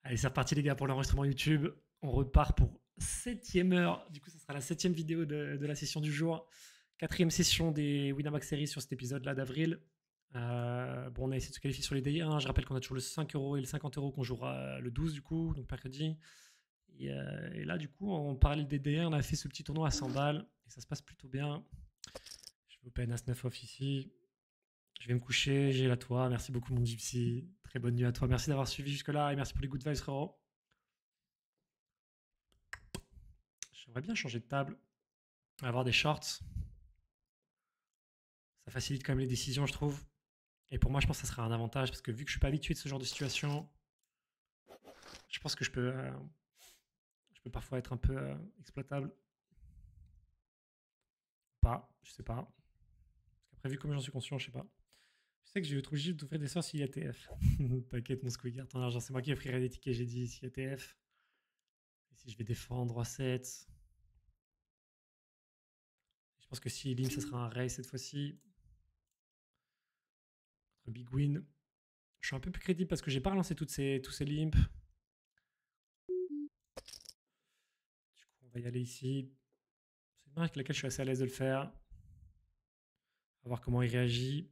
Allez, c'est reparti les gars pour l'enregistrement YouTube. On repart pour 7e heure. Du coup, ça sera la 7e vidéo de la session du jour. 4e session des Winamax Series sur cet épisode-là d'avril. Bon, on a essayé de se qualifier sur les DI1. Je rappelle qu'on a toujours le 5€ et le 50€ qu'on jouera le 12 du coup, donc mercredi. Et là, du coup, en parallèle des DI1, on a fait ce petit tournoi à 100 balles. Et ça se passe plutôt bien. Je vais open As-9 off ici. Je vais me coucher, j'ai la toi. Merci beaucoup mon Gypsy. Très bonne nuit à toi. Merci d'avoir suivi jusque-là et merci pour les good vibes frérot. J'aimerais bien changer de table, avoir des shorts. Ça facilite quand même les décisions, je trouve. Et pour moi, je pense que ça sera un avantage parce que vu que je suis pas habitué de ce genre de situation, je pense que je peux parfois être un peu exploitable. Pas, je sais pas. Parce qu'après, vu comme j'en suis conscient, je sais pas. Je sais que je vais être obligé d'ouvrir des sorts s'il y a TF. T'inquiète, mon Squigger, ton argent, c'est moi qui offrirai les tickets, j'ai dit s'il y a TF. Et si je vais défendre à 7. Je pense que si Lim, ça sera un race cette fois-ci. Big win. Je suis un peu plus crédible parce que j'ai pas relancé tous ces limps. Du coup, on va y aller ici. C'est une main avec laquelle je suis assez à l'aise de le faire. On va voir comment il réagit.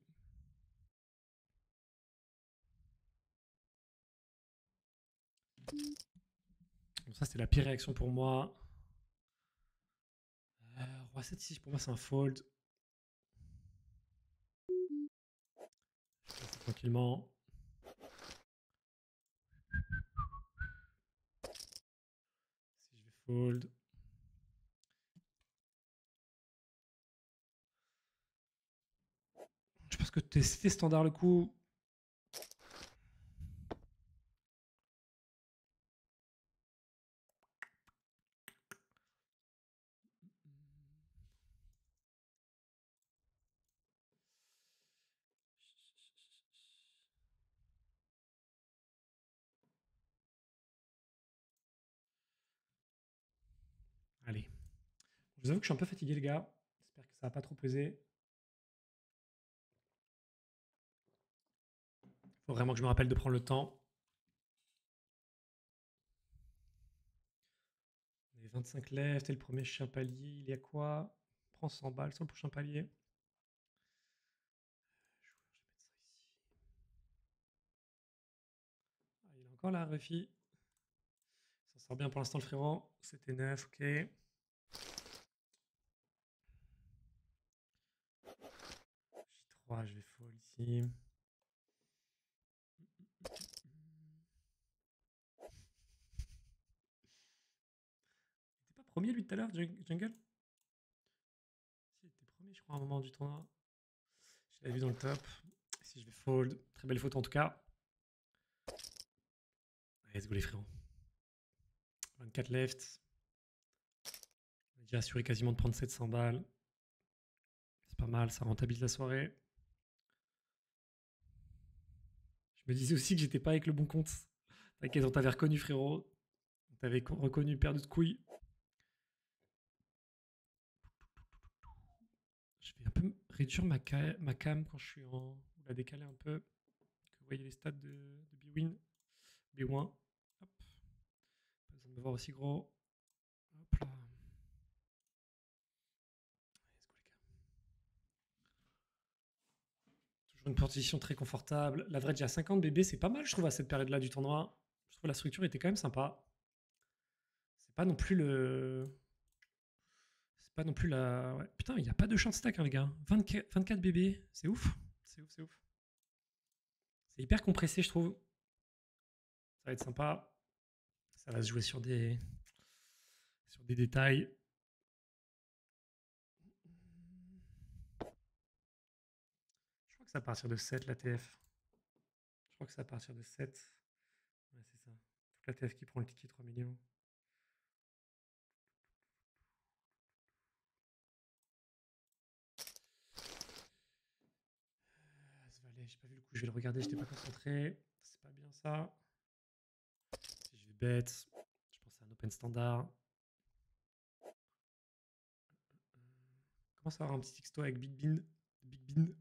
Bon, ça, c'était la pire réaction pour moi. Roi 7, 6, pour moi, c'est un fold. Tranquillement. Si je vais fold. Je pense que c'était standard le coup. Allez. Je vous avoue que je suis un peu fatigué, les gars. J'espère que ça va pas trop peser. Faut vraiment que je me rappelle de prendre le temps. On est 25 left et le premier chien palier, il y a quoi? Prends 100 balles sur le prochain palier. Ah, il est encore là, Refi. Ça sort bien pour l'instant le frérot. C'était 9, ok. J3, je vais fold ici. Il était pas premier lui tout à l'heure, Jungle? Si, il était premier, je crois, à un moment du tournoi. Je l'avais vu dans le top. Ici, je vais fold. Très belle photo en tout cas. Let's go les frérots. 24 left. On a déjà assuré quasiment de prendre 700 balles. C'est pas mal, ça rentabilise la soirée. Je me disais aussi que j'étais pas avec le bon compte. T'inquiète, on t'avait reconnu frérot. On t'avait reconnu perdu de couilles. Je vais un peu réduire ma cam quand je suis en... Ou la décaler un peu. Que vous voyez les stats de B-Win. B1. Hop. Pas besoin de me voir aussi gros. Hop là. Toujours une position très confortable. L'average à 50 BB, c'est pas mal, je trouve, à cette période-là du tournoi. Je trouve la structure était quand même sympa. C'est pas non plus le. C'est pas non plus la. Ouais. Putain, il n'y a pas de short stack, hein, les gars. 24 BB, c'est ouf. C'est ouf, c'est ouf. C'est hyper compressé, je trouve. Ça va être sympa. Ça va se jouer sur des détails. Je crois que c'est à partir de 7 la TF. Je crois que c'est à partir de 7. Ouais, c'est ça. Toute la TF qui prend le ticket 3 millions. As-Valet, j'ai pas vu le coup, je vais le regarder, j'étais pas concentré. C'est pas bien ça. Si je vais bet, je pense à un open standard. Commence à avoir un petit texto avec Big Bean. Big Bean.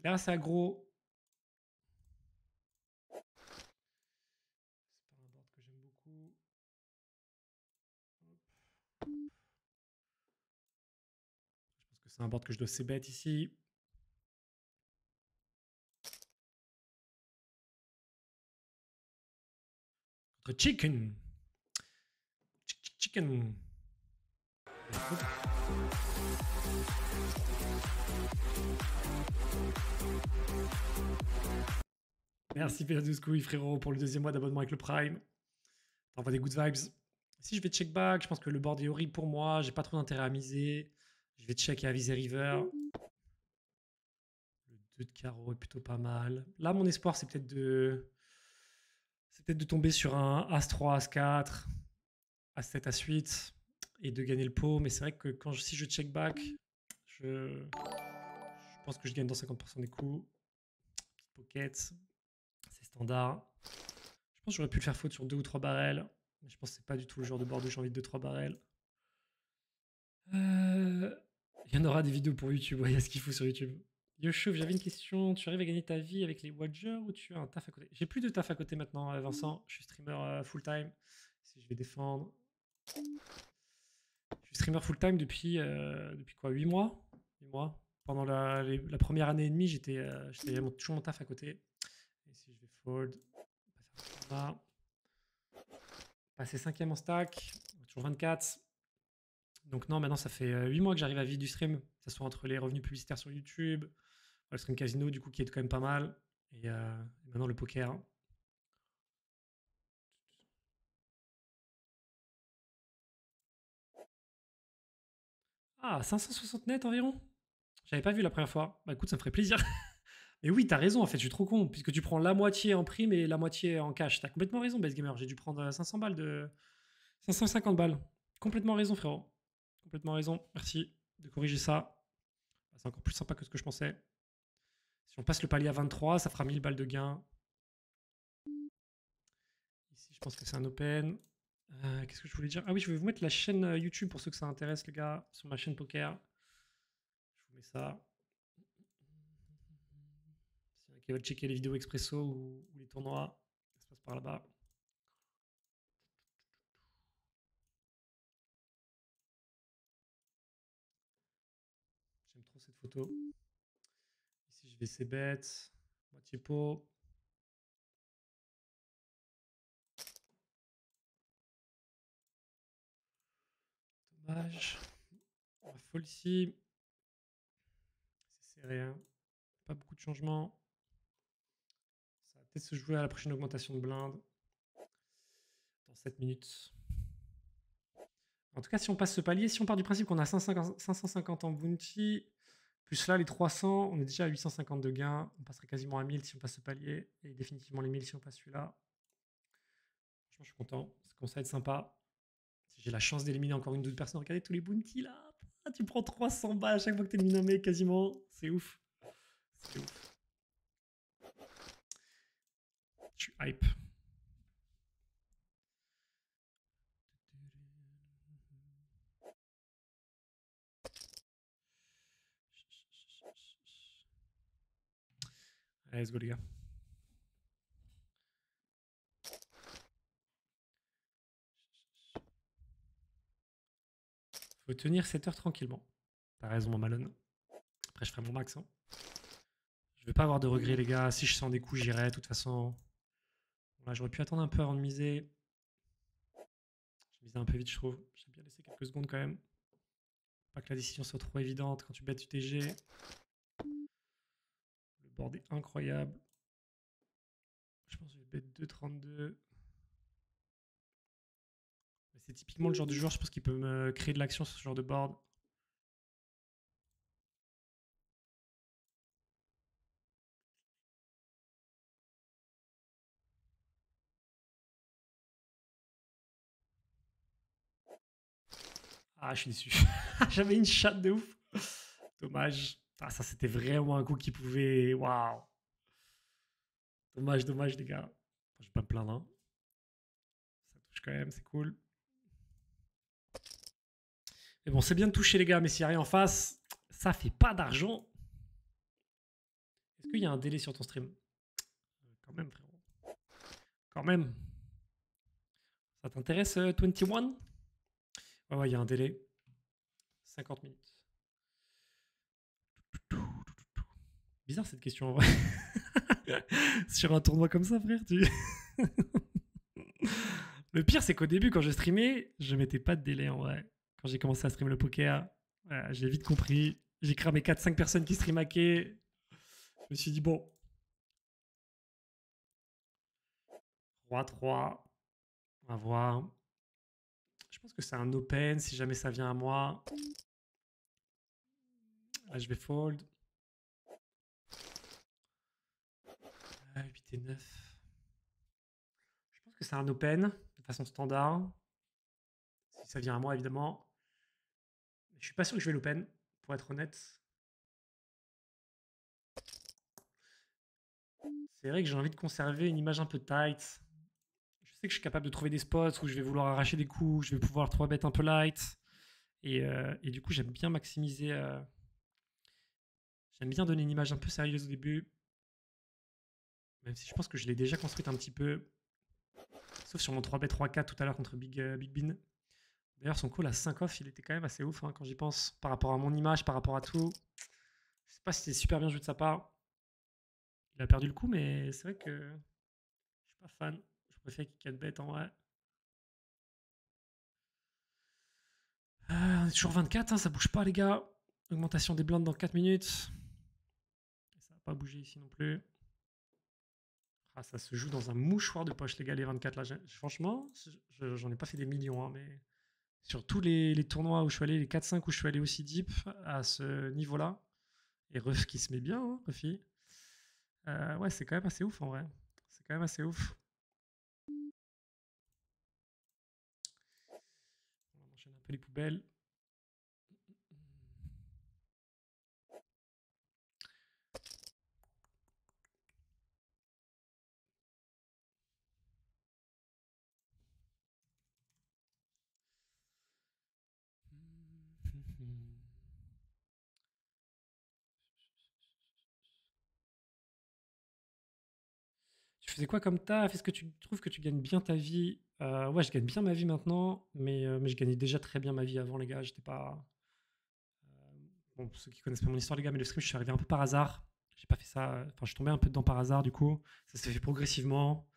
Là, c'est aggro. Je pense que c'est un board que je dois c-bet ici. Contre Chicken. Chicken. Merci P12 frérot pour le deuxième mois d'abonnement avec le Prime. T'envoies des good vibes. Si je vais check back, je pense que le board est horrible pour moi. J'ai pas trop d'intérêt à miser. Je vais check et aviser river. Le 2 de carreau est plutôt pas mal. Là, mon espoir, c'est peut-être de... tomber sur un As-3, As-4, As-7, As-8 et de gagner le pot. Mais c'est vrai que si je check back, je pense que je gagne dans 50% des coups. Petite pocket. C'est standard. Je pense que j'aurais pu le faire faute sur 2 ou 3 barrels. Mais je pense que c'est pas du tout le genre de board où j'ai envie de 2-3 barrels. Il y en aura des vidéos pour YouTube. Ouais, il y a ce qu'il faut sur YouTube. Yo Chauve, j'avais une question. Tu arrives à gagner ta vie avec les Watchers ou tu as un taf à côté? J'ai plus de taf à côté maintenant, Vincent. Je suis streamer full-time. Si je vais défendre. Je suis streamer full-time depuis quoi, 8 mois 8 mois. Pendant la première année et demie, j'étais toujours mon taf à côté. Et si je vais fold, on va faire passer 5ème en stack, toujours 24. Donc non, maintenant ça fait 8 mois que j'arrive à vivre du stream, que ce soit entre les revenus publicitaires sur YouTube, le stream casino du coup qui est quand même pas mal, et maintenant le poker. Ah, 560 net environ. J'avais pas vu la première fois. Bah écoute, ça me ferait plaisir. Et oui, t'as raison en fait, je suis trop con, puisque tu prends la moitié en prime et la moitié en cash. T'as complètement raison, Base Gamer. J'ai dû prendre 500 balles de... 550 balles. Complètement raison, frérot. Complètement raison. Merci de corriger ça. C'est encore plus sympa que ce que je pensais. Si on passe le palier à 23, ça fera 1000 balles de gain. Ici, je pense que c'est un open. Qu'est-ce que je voulais dire? Ah oui, je vais vous mettre la chaîne YouTube pour ceux que ça intéresse, les gars, sur ma chaîne poker. Je vous mets ça. S'il y en a qui veulent checker les vidéos expresso ou les tournois, ça se passe par là-bas. J'aime trop cette photo. Ici, je vais c-bet. Moitié pot. Dommage. On va fold ici. C'est serré, hein. Pas beaucoup de changements. Ça va peut-être se jouer à la prochaine augmentation de blinde. Dans 7 minutes. En tout cas, si on passe ce palier, si on part du principe qu'on a 550 en bounty, plus là les 300, on est déjà à 850 de gains. On passerait quasiment à 1000 si on passe ce palier. Et définitivement les 1000 si on passe celui-là. Franchement, je suis content. Ça commence à être sympa. Si j'ai la chance d'éliminer encore une double personne, regardez tous les bounties là. Ah, tu prends 300 balles à chaque fois que tu élimines un mec quasiment. C'est ouf. C'est ouf. Je suis hype. Allez, let's go les gars. Faut tenir 7 heures tranquillement. T'as raison, mon Malone. Après, je ferai mon max. Hein. Je vais pas avoir de regrets, les gars. Si je sens des coups, j'irai. De toute façon, là, j'aurais pu attendre un peu avant de miser. Je misais un peu vite, je trouve. J'ai bien laissé quelques secondes quand même. Pas que la décision soit trop évidente quand tu bêtes UTG. Le board est incroyable. Je pense que je vais bet 2,32. C'est typiquement le genre de joueur, je pense, qui peut me créer de l'action sur ce genre de board. Ah, je suis déçu. J'avais une chatte de ouf. Dommage. Ah, ça, c'était vraiment un coup qui pouvait... Waouh. Dommage, dommage, les gars. Je vais pas me plaindre. Hein. Ça touche quand même, c'est cool. Mais bon, c'est bien de toucher, les gars, mais s'il n'y a rien en face, ça fait pas d'argent. Est-ce qu'il y a un délai sur ton stream? Quand même, frérot. Quand même. Ça t'intéresse, 21? Ouais, il y a un délai. 50 minutes. Bizarre cette question en vrai. Sur un tournoi comme ça, frère, Le pire, c'est qu'au début, quand je streamais, je mettais pas de délai en vrai. Quand j'ai commencé à streamer le poker, voilà, j'ai vite compris. J'ai cramé 4-5 personnes qui streamaient. Je me suis dit, bon, Roi 3, on va voir. Je pense que c'est un open si jamais ça vient à moi. Là, je vais fold. 8 et 9. Je pense que c'est un open de façon standard. Si ça vient à moi, évidemment. Je suis pas sûr que je vais l'open, pour être honnête. C'est vrai que j'ai envie de conserver une image un peu tight. Je sais que je suis capable de trouver des spots où je vais vouloir arracher des coups, je vais pouvoir 3 bet un peu light. Et du coup, j'aime bien maximiser. J'aime bien donner une image un peu sérieuse au début. Même si je pense que je l'ai déjà construite un petit peu. Sauf sur mon 3bet 3-4 tout à l'heure contre Big Bean. D'ailleurs, son call à 5 off, il était quand même assez ouf hein, quand j'y pense. Par rapport à mon image, par rapport à tout. Je sais pas si c'était super bien joué de sa part. Il a perdu le coup, mais c'est vrai que je suis pas fan. Je préfère qu'il 4 bet en vrai. On est toujours 24, hein, ça bouge pas les gars. Augmentation des blindes dans 4 minutes. Ça va pas bouger ici non plus. Ah, ça se joue dans un mouchoir de poche les gars les 24 là. Franchement, j'en ai pas fait des millions, hein, mais sur tous les tournois où je suis allé, les 4-5 où je suis allé aussi deep à ce niveau-là, et Ref qui se met bien, hein, Ruffy. Ouais, c'est quand même assez ouf en vrai. C'est quand même assez ouf. On va enchaîner un peu les poubelles. Tu faisais quoi comme taf? Est-ce que tu trouves que tu gagnes bien ta vie? Ouais, je gagne bien ma vie maintenant, mais je gagnais déjà très bien ma vie avant, les gars. J'étais pas. Bon, pour ceux qui connaissent pas mon histoire, les gars, mais le stream, je suis arrivé un peu par hasard. J'ai pas fait ça. Enfin, je suis tombé un peu dedans par hasard, du coup. Ça s'est fait progressivement.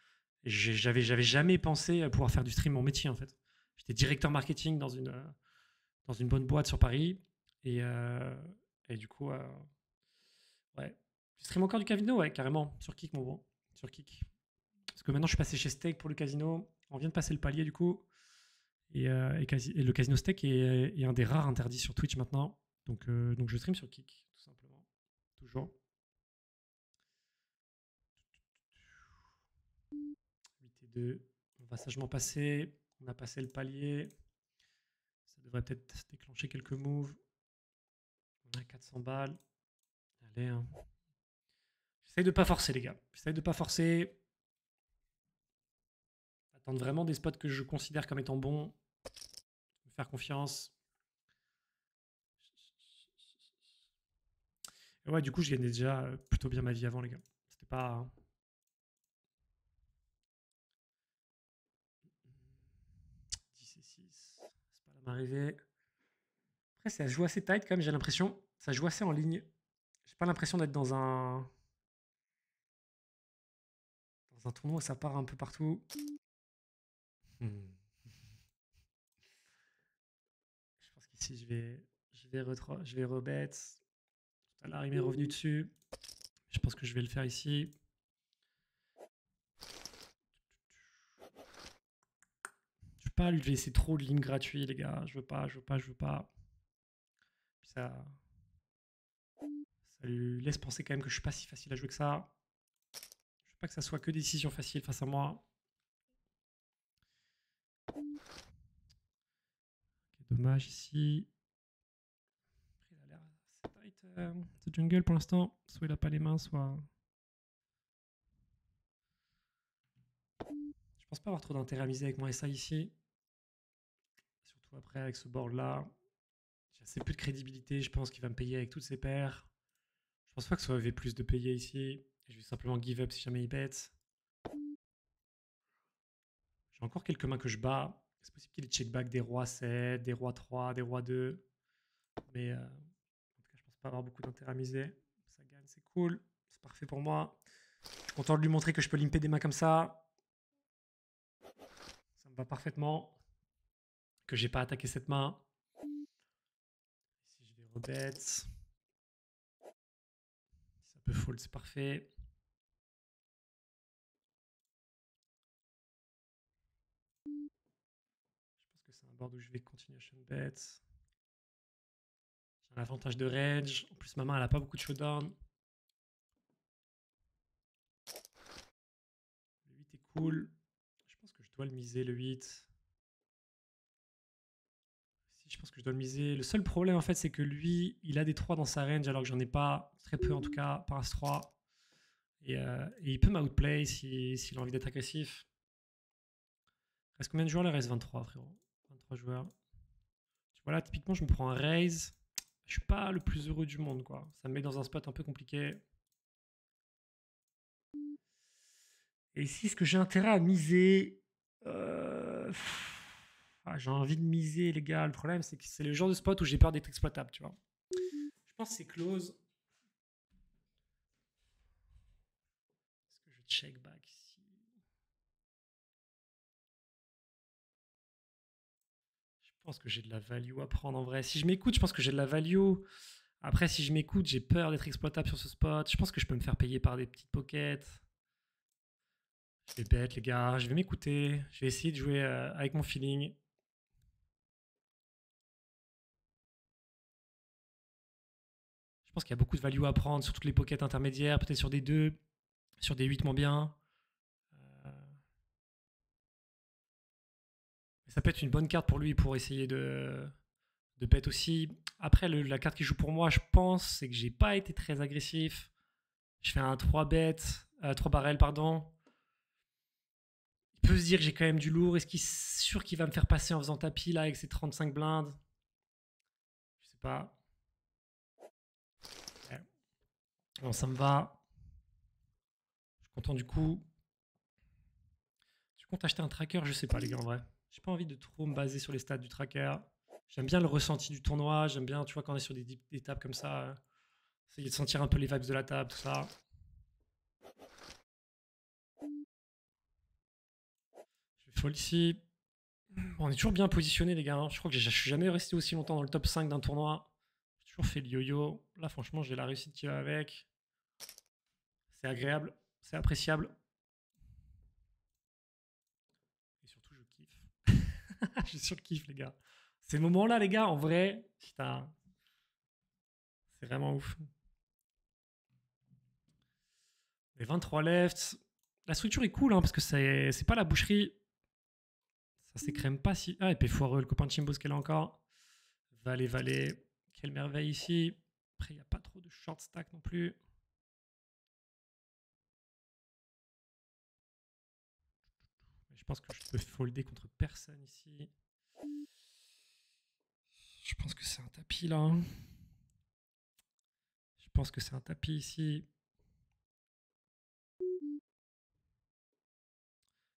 Et j'avais jamais pensé à pouvoir faire du stream mon métier, en fait. J'étais directeur marketing dans une bonne boîte sur Paris. Et, euh, et du coup, ouais. Je stream encore du casino, ouais, carrément. Sur Kick, mon bon. Sur Kick. Parce que maintenant, je suis passé chez Steak pour le casino. On vient de passer le palier, du coup. Et le casino Steak est un des rares interdits sur Twitch maintenant. Donc je stream sur Kick, tout simplement. Toujours. 8 et 2. On va sagement passer. On a passé le palier. Ça devrait peut-être déclencher quelques moves. On a 400 balles. Allez, hein. J'essaye de pas forcer, les gars. J'essaye de pas forcer. Attendre vraiment des spots que je considère comme étant bons. Me faire confiance. Et ouais, du coup, je gagnais déjà plutôt bien ma vie avant, les gars. C'était pas. 10 et 6. C'est pas la m'arriver. Après, ça joue assez tight quand même, j'ai l'impression. Ça joue assez en ligne. J'ai pas l'impression d'être dans un tournoi où ça part un peu partout. Hmm. Je pense qu'ici, je vais rebet. Tout à l'heure, il m'est revenu dessus. Je pense que je vais le faire ici. Je veux pas lui laisser trop de lignes gratuites, les gars. Je veux pas. Puis ça lui laisse penser quand même que je suis pas si facile à jouer que ça. Je veux pas que ça soit que des décisions faciles face à moi. Okay, dommage ici. Il a l'air assez tight ce jungle pour l'instant. Soit il a pas les mains, soit. Je pense pas avoir trop d'intérêt à miser avec mon SA ici. Surtout après avec ce board là. J'ai assez peu de crédibilité. Je pense qu'il va me payer avec toutes ses paires. Je pense pas que ce soit V plus de payer ici. Je vais simplement give up si jamais il bet. J'ai encore quelques mains que je bats. C'est possible qu'il ait check back des rois 7, des rois 3, des rois 2. Mais en tout cas, je pense pas avoir beaucoup d'intérêt à miser. Ça gagne, c'est cool. C'est parfait pour moi. Je suis content de lui montrer que je peux limper des mains comme ça. Ça me va parfaitement. Que j'ai pas attaqué cette main. Ici, je vais rebet. Si ça peut fold, c'est parfait. Je pense que c'est un board où je vais continuation bet. J'ai un avantage de range. En plus, ma main, elle a pas beaucoup de showdown. Le 8 est cool. Je pense que je dois le miser, le 8. Si, je pense que je dois le miser. Le seul problème, en fait, c'est que lui, il a des 3 dans sa range, alors que j'en ai pas. Très peu, en tout cas, par As-3. Et il peut m'outplay s'il a envie d'être agressif. Il reste combien de joueurs là? Il reste 23, frérot. 23 joueurs. Voilà, typiquement, je me prends un raise. Je suis pas le plus heureux du monde, quoi. Ça me met dans un spot un peu compliqué. Et ici, ce que j'ai intérêt à miser... j'ai envie de miser, les gars. Le problème, c'est que c'est le genre de spot où j'ai peur d'être exploitable, tu vois. Je pense que c'est close. Est-ce que je check back ici? Je pense que j'ai de la value à prendre en vrai. Si je m'écoute, je pense que j'ai de la value. Après, si je m'écoute, j'ai peur d'être exploitable sur ce spot. Je pense que je peux me faire payer par des petites pockets. Je vais bet, les gars. Je vais m'écouter. Je vais essayer de jouer avec mon feeling. Je pense qu'il y a beaucoup de value à prendre sur toutes les pockets intermédiaires, peut-être sur des 2, sur des 8 moins bien. Ça peut être une bonne carte pour lui pour essayer de bet aussi. Après, la carte qui joue pour moi, je pense, c'est que j'ai pas été très agressif. Je fais un 3 bet, 3 barrels, pardon. Il peut se dire que j'ai quand même du lourd. Est-ce qu'il est sûr qu'il va me faire passer en faisant tapis là avec ses 35 blindes? Je sais pas. Ouais. Bon, ça me va. Je suis content du coup. Tu comptes acheter un tracker? Je sais pas, les gars, en vrai. J'ai pas envie de trop me baser sur les stats du tracker. J'aime bien le ressenti du tournoi. J'aime bien, tu vois, quand on est sur des tables comme ça, essayer de sentir un peu les vibes de la table, tout ça. Je vais fold ici. Bon, on est toujours bien positionné, les gars. Hein. Je crois que je suis jamais resté aussi longtemps dans le top 5 d'un tournoi. J'ai toujours fait le yo-yo. Là, franchement, j'ai la réussite qui va avec. C'est agréable. C'est appréciable. Et surtout, je kiffe. Je surkiffe, les gars. Ces moments-là, les gars, en vrai, putain, c'est vraiment ouf. Les 23 left. La structure est cool, hein, parce que c'est pas la boucherie. Ça s'écrème pas si... Ah, épée foireux, le copain de Chimbos qu'elle a encore. Valet, valet. Quelle merveille ici. Après, il n'y a pas trop de short stack non plus. Je pense que je peux folder contre personne ici. Je pense que c'est un tapis là. Hein. Je pense que c'est un tapis ici.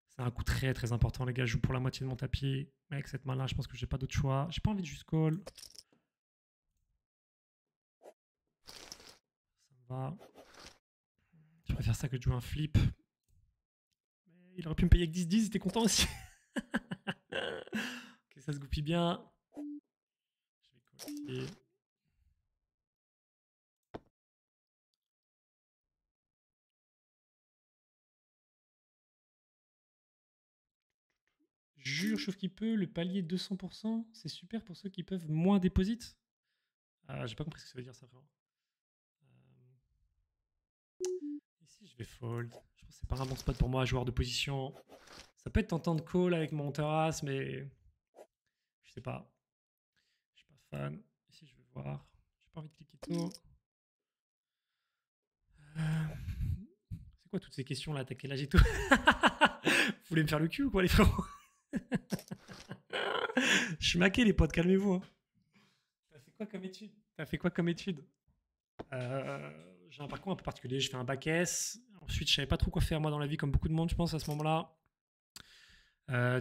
C'est un coup très très important, les gars. Je joue pour la moitié de mon tapis. Mais avec cette main-là, je pense que j'ai pas d'autre choix. J'ai pas envie de juste call. Ça me va. Je préfère ça que de jouer un flip. Mais il aurait pu me payer avec 10-10, il était content aussi. Ok, ça se goupille bien. Je vais call ici. Jure, chauffe qui peut, le palier 200%, c'est super pour ceux qui peuvent moins déposit. J'ai pas compris ce que ça veut dire ça, frère. Ici, je vais fold. Je pense que c'est pas un bon spot pour moi, joueur de position. Ça peut être tentant de call avec mon terrasse, mais je sais pas. Je suis pas fan. Ici, je vais voir. J'ai pas envie de cliquer tôt. C'est quoi toutes ces questions là? T'as quel âge et tout? Vous voulez me faire le cul ou quoi, les frérots? Je suis maqué, les potes, calmez-vous. Hein. T'as fait quoi comme étude? T'as fait quoi comme étude? J'ai un parcours un peu particulier. Je fais un bac S. Ensuite, je savais pas trop quoi faire moi dans la vie, comme beaucoup de monde, je pense, à ce moment-là.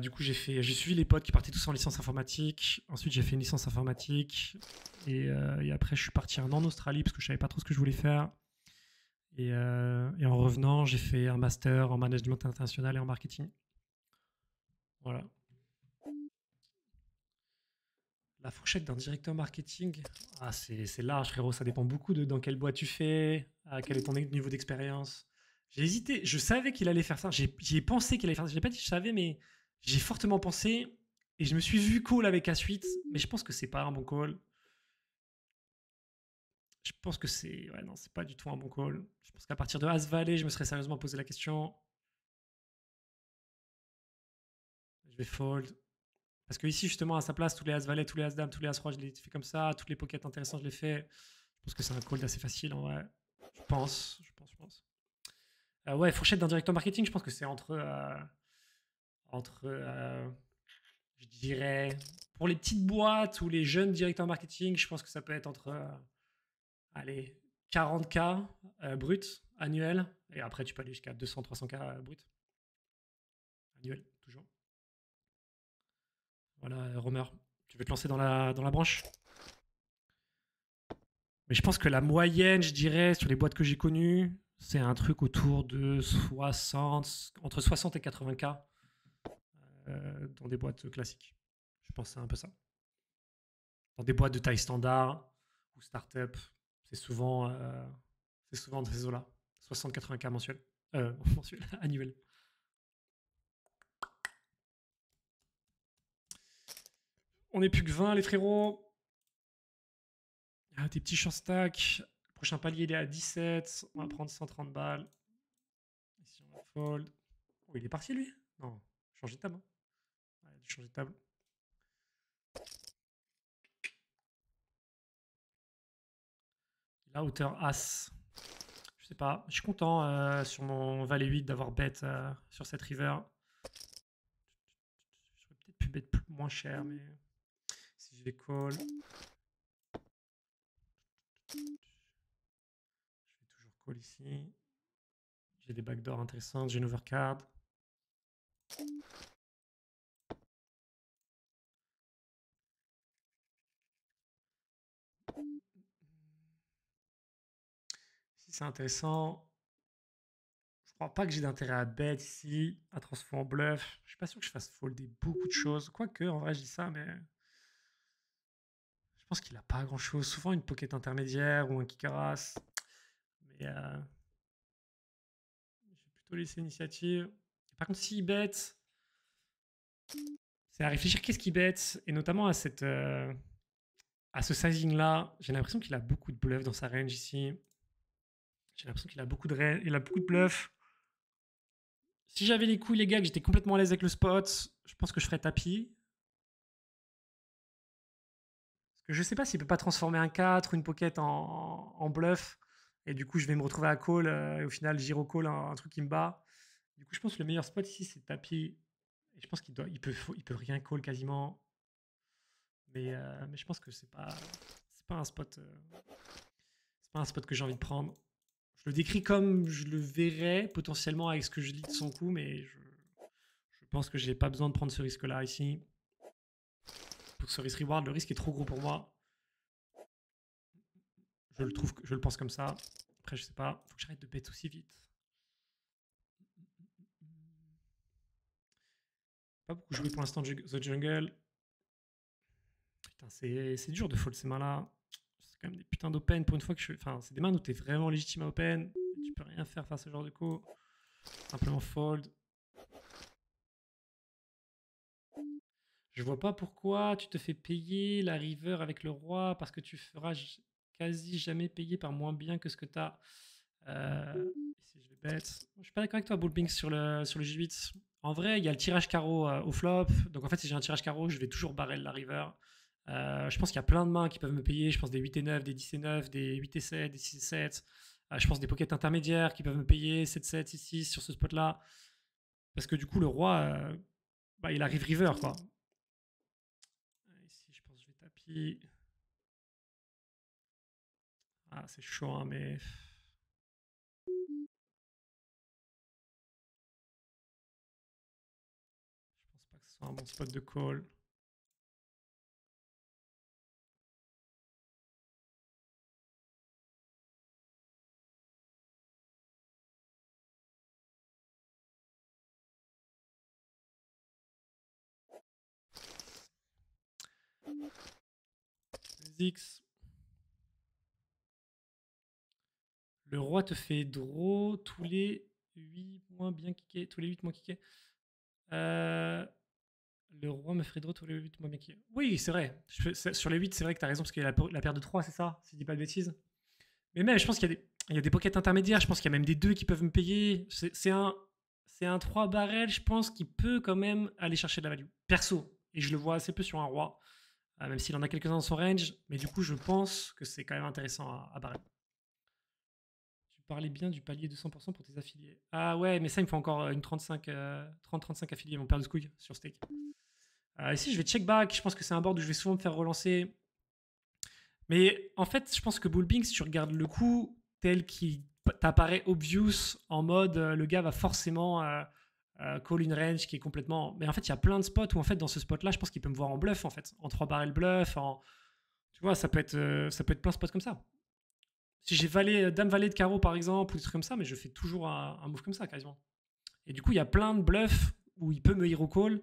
Du coup, j'ai suivi les potes qui partaient tous en licence informatique. Ensuite, j'ai fait une licence informatique. Et après, je suis parti un an en Australie parce que je savais pas trop ce que je voulais faire. Et en revenant, j'ai fait un master en management international et en marketing. Voilà. La fourchette d'un directeur marketing, c'est large, frérot. Ça dépend beaucoup de dans quelle boîte tu fais, à quel est ton niveau d'expérience. J'ai hésité. Je savais qu'il allait faire ça. J'y ai pensé qu'il allait faire ça. Je n'ai pas dit que je savais, mais j'ai fortement pensé. Et je me suis vu call avec A8. Mais je pense que c'est pas un bon call. Je pense que c'est. Ouais, non, c'est pas du tout un bon call. Je pense qu'à partir de As Valley, je me serais sérieusement posé la question. Je vais fold. Parce que ici, justement, à sa place, tous les As Valet, tous les As Dame, tous les As Roi, je les fais comme ça. Toutes les pockets intéressantes, je les fais. Je pense que c'est un call assez facile en vrai. Je pense. Ouais, fourchette d'un directeur marketing, je pense que c'est entre je dirais, pour les petites boîtes ou les jeunes directeurs marketing, je pense que ça peut être entre, allez, 40K brut annuel. Et après, tu peux aller jusqu'à 200-300K brut annuel, toujours. Voilà, Romer, tu veux te lancer dans la branche? Mais je pense que la moyenne, je dirais, sur les boîtes que j'ai connues, c'est un truc autour de 60, entre 60 et 80K dans des boîtes classiques. Je pense que c'est un peu ça. Dans des boîtes de taille standard ou start-up, c'est souvent de ces eaux-là. 60-80K mensuel. Mensuel, annuel. On n'est plus que 20, les frérots. Ah, des petits champs stack. Le prochain palier, il est à 17. On va prendre 130 balles. Ici, on va fold. Oh, il est parti, lui? Non, changer de table. Hein. Ouais, il a dû changer de table. La hauteur As. Je sais pas. Je suis content sur mon Valet 8 d'avoir bet sur cette river. J'aurais peut-être pu bet moins cher, mais si je vais call, je vais toujours call ici. J'ai des backdoors intéressantes. J'ai une overcard. Si c'est intéressant, je crois pas que j'ai d'intérêt à bet ici, à transformer en bluff. Je suis pas sûr que je fasse folder beaucoup de choses. Quoique, en vrai, je dis ça, mais je pense qu'il a pas grand chose. Souvent une pocket intermédiaire ou un kickaras. Mais je vais plutôt laisser l'initiative. Par contre, s'il bet, c'est à réfléchir qu'est-ce qu'il bet, et notamment à ce sizing-là. J'ai l'impression qu'il a beaucoup de bluffs dans sa range ici. J'ai l'impression qu'il a beaucoup de bluffs. Si j'avais les couilles, les gars, que j'étais complètement à l'aise avec le spot, je pense que je ferais tapis. Parce que je sais pas s'il peut pas transformer un 4 ou une pocket en bluff. Et du coup, je vais me retrouver à call. Et au final, giro call, un truc qui me bat. Du coup, je pense que le meilleur spot ici, c'est tapis. Et je pense qu'il peut rien call quasiment. Mais je pense que c'est pas un spot. C'est pas un spot que j'ai envie de prendre. Je le décris comme je le verrais potentiellement avec ce que je lis de son coup, mais je pense que j'ai pas besoin de prendre ce risque-là ici. Pour ce risk reward, le risque est trop gros pour moi. Je le pense comme ça. Après, je sais pas. Faut que j'arrête de bet aussi vite. Pas beaucoup joué pour l'instant The Jungle. Putain, c'est dur de fold ces mains-là. C'est quand même des putains d'open pour une fois que je. Enfin, c'est des mains où t'es vraiment légitime à open. Et tu peux rien faire face à ce genre de coup. Simplement fold. Je vois pas pourquoi tu te fais payer la river avec le roi parce que tu feras quasi jamais payer par moins bien que ce que tu as. Ici, je vais bet. Je suis pas d'accord avec toi, Bullbink, sur le J8. En vrai, il y a le tirage carreau au flop. Donc en fait, si j'ai un tirage carreau, je vais toujours barrel la river. Je pense qu'il y a plein de mains qui peuvent me payer. Je pense des 8 et 9, des 10 et 9, des 8 et 7, des 6 et 7. Je pense des pockets intermédiaires qui peuvent me payer 7-7, 6-6 sur ce spot-là. Parce que du coup, le roi, bah, il arrive river, quoi. Ici, je pense que je vais tapis. Ah, c'est chaud, hein, mais. Je C'est un bon spot de call. X. Le roi te fait draw tous les 8 moins bien kické. Tous les 8 moins kické. Le roi me ferait draw tous les 8 moins bien kické. Oui, c'est vrai. Sur les 8, c'est vrai que tu as raison parce qu'il y a la paire de 3, c'est ça? Si je dis pas de bêtises. Mais même, je pense qu'il y a des pockets intermédiaires. Je pense qu'il y a même des 2 qui peuvent me payer. C'est un 3 barrel, je pense, qui peut quand même aller chercher de la value. Perso. Et je le vois assez peu sur un roi. Même s'il en a quelques-uns dans son range. Mais du coup, je pense que c'est quand même intéressant à barrel. Tu parlais bien du palier de 100% pour tes affiliés. Ah ouais, mais ça, il me faut encore une 30-35 affiliés, mon père de Squig, sur stake. Ici, je vais check back. Je pense que c'est un board où je vais souvent me faire relancer. Mais en fait, je pense que Bullbing, si tu regardes le coup tel qu'il t'apparaît obvious, en mode le gars va forcément call une range qui est complètement. Mais en fait, il y a plein de spots où, en fait, dans ce spot-là, je pense qu'il peut me voir en bluff, en fait. En 3 barrels bluff, tu vois, ça peut être plein de spots comme ça. Si j'ai dame valet de carreau, par exemple, ou des trucs comme ça, mais je fais toujours un move comme ça, quasiment. Et du coup, il y a plein de bluffs où il peut me hero call.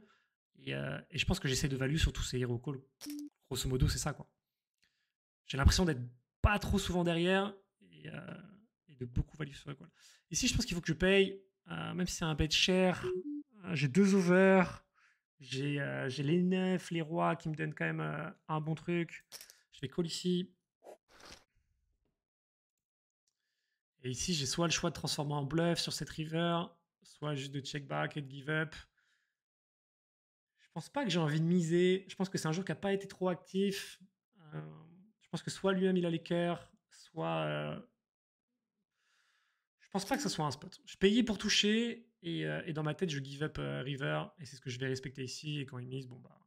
Et je pense que j'essaie de value sur tous ces hero calls. Grosso modo, c'est ça, quoi. J'ai l'impression d'être pas trop souvent derrière et de beaucoup value sur le call. Ici, je pense qu'il faut que je paye, même si c'est un bet cher. J'ai 2 overs. J'ai les 9, les rois qui me donnent quand même un bon truc. Je vais call ici. Et ici, j'ai soit le choix de transformer en bluff sur cette river, soit juste de check back et de give up. Je pense pas que j'ai envie de miser. Je pense que c'est un joueur qui n'a pas été trop actif. Je pense que soit lui-même il a les cœurs, soit. Je pense pas que ce soit un spot. Je payais pour toucher et dans ma tête je give up river et c'est ce que je vais respecter ici. Et quand il mise, bon bah,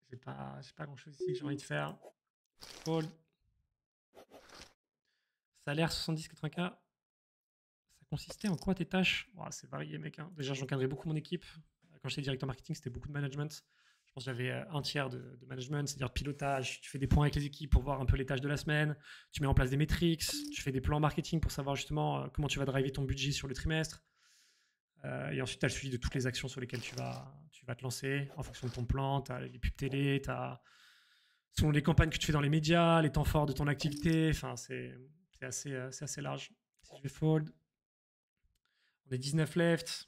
j'ai pas grand chose ici que j'ai envie de faire. Fold. Salaire 70-80K. Ça consistait en quoi tes tâches? Oh, c'est varié, mec. Hein. Déjà, j'encadrais beaucoup mon équipe. Quand j'étais directeur marketing, c'était beaucoup de management. Je pense que j'avais un tiers de management, c'est-à-dire pilotage. Tu fais des points avec les équipes pour voir un peu les tâches de la semaine. Tu mets en place des métriques. Tu fais des plans marketing pour savoir justement comment tu vas driver ton budget sur le trimestre. Et ensuite, tu as le suivi de toutes les actions sur lesquelles tu vas te lancer en fonction de ton plan. Tu as les pubs télé, tu as selon les campagnes que tu fais dans les médias, les temps forts de ton activité. Enfin, c'est assez large. Si je vais fold, on est 19 left.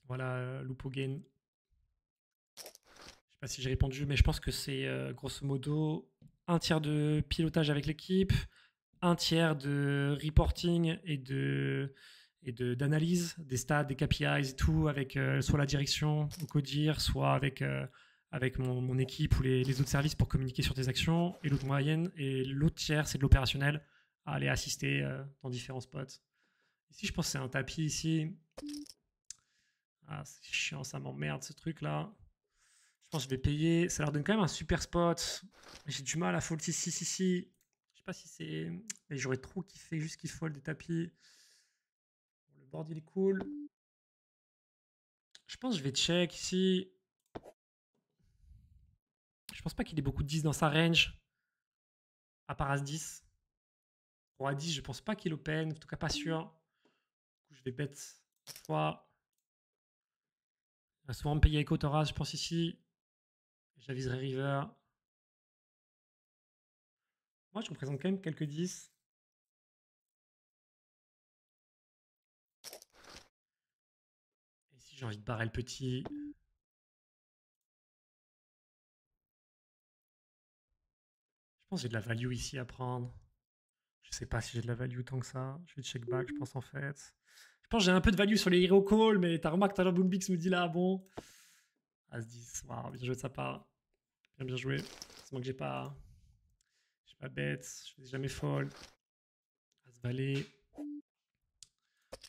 Voilà, Lupo gain. Je sais pas si j'ai répondu, mais je pense que c'est grosso modo un tiers de pilotage avec l'équipe, un tiers de reporting et d'analyse des stats, des KPIs et tout, avec soit la direction au CODIR, soit avec mon équipe ou les autres services pour communiquer sur tes actions. Et l'autre tiers, c'est de l'opérationnel, à aller assister dans différents spots. Ici, je pense que c'est un tapis ici. Ah, c'est chiant, ça m'emmerde ce truc là. Je pense que je vais payer. Ça leur donne quand même un super spot. J'ai du mal à fold ici. Je sais pas si c'est. Mais j'aurais trop kiffé juste qu'il fold des tapis. Le board il est cool. Je pense que je vais check ici. Je pense pas qu'il ait beaucoup de 10 dans sa range. À part As-10. Pour A10, je pense pas qu'il open. En tout cas, pas sûr. Du coup, je vais bet 3. Il va souvent me payer avec Autoras, je pense ici. J'aviserai River. Moi, je me présente quand même quelques 10. Et si j'ai envie de barrer le petit. Je pense que j'ai de la value ici à prendre. Je sais pas si j'ai de la value tant que ça. Je vais check back, je pense en fait. Je pense que j'ai un peu de value sur les hero call, mais t'as remarqué tout à l'heure Boombix me dit là, bon. As-10, waouh, bien joué de sa part. Bien joué. C'est moi que j'ai pas bête, je vais jamais fold. As-valet.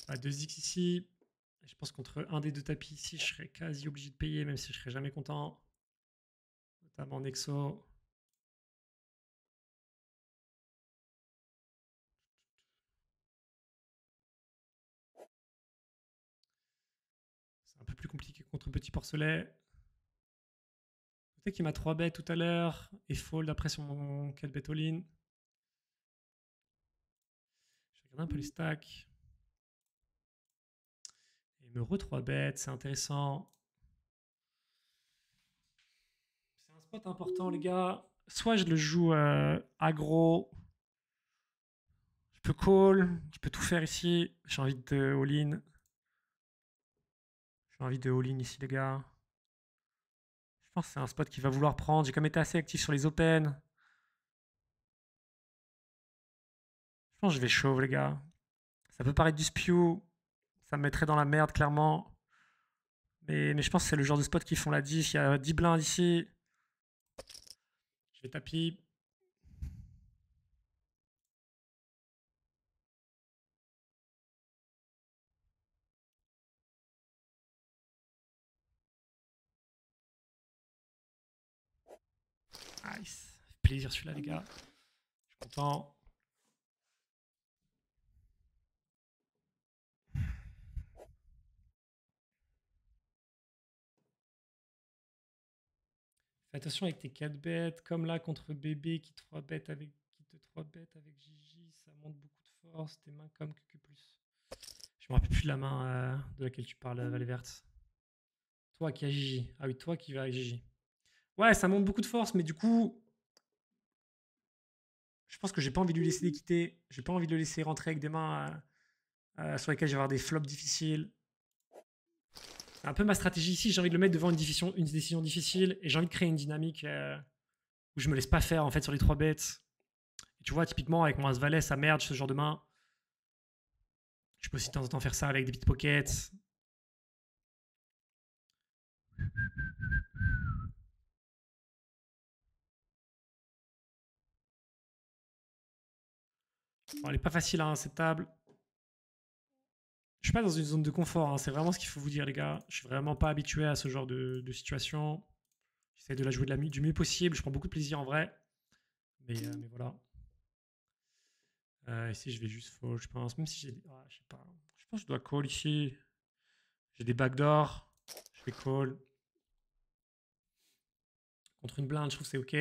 Pas 2x ici. Je pense qu'entre un des deux tapis ici, je serais quasi obligé de payer, même si je serais jamais content. Notamment Nexo. un peu plus compliqué contre Petit Porcelet. Peut-être qu'il m'a 3 bêtes tout à l'heure et fold après sur mon 4 bet all-in. Je vais regarder un peu les stacks. Et il me re 3 bêtes, c'est intéressant. C'est un spot important, les gars. Soit je le joue aggro. Je peux call. Je peux tout faire ici. J'ai envie de all-in. J'ai envie de all-in ici, les gars. Je pense que c'est un spot qu'il va vouloir prendre. J'ai quand même été assez actif sur les open. Je pense que je vais shove, les gars. Ça peut paraître du spew. Ça me mettrait dans la merde, clairement. Mais je pense que c'est le genre de spot qui font la diff. Il y a 10 blindes ici. Je vais tapis. Nice. Plaisir celui-là, les gars. Je suis content. Fais attention avec tes 4 bêtes. Comme là contre bébé qui 3 bêtes avec qui te 3 bêtes avec Gigi. Ça monte beaucoup de force. Tes mains comme que plus. Je me rappelle plus de la main de laquelle tu parles, Valverte. Toi qui as Gigi. Ah oui, toi qui vas avec Gigi. Ouais, ça monte beaucoup de force, mais du coup, je pense que j'ai pas envie de lui laisser l'équité. J'ai pas envie de le laisser rentrer avec des mains sur lesquelles je vais avoir des flops difficiles. C'est un peu ma stratégie ici. J'ai envie de le mettre devant une décision difficile et j'ai envie de créer une dynamique où je me laisse pas faire en fait sur les 3 bêtes. Et tu vois, typiquement avec mon As-Valet, ça merde ce genre de main. Je peux aussi de temps en temps faire ça avec des pickpockets. Bon, elle est pas facile hein, cette table. Je suis pas dans une zone de confort, hein. C'est vraiment ce qu'il faut vous dire les gars. Je suis vraiment pas habitué à ce genre de situation. J'essaie de la jouer du mieux possible. Je prends beaucoup de plaisir en vrai. Mais voilà. Ici, je vais juste fold, je pense. Même si j'ai. Ah, je sais pas. Je pense que je dois call ici. J'ai des backdoors. Je vais call. Contre une blinde, je trouve que c'est OK.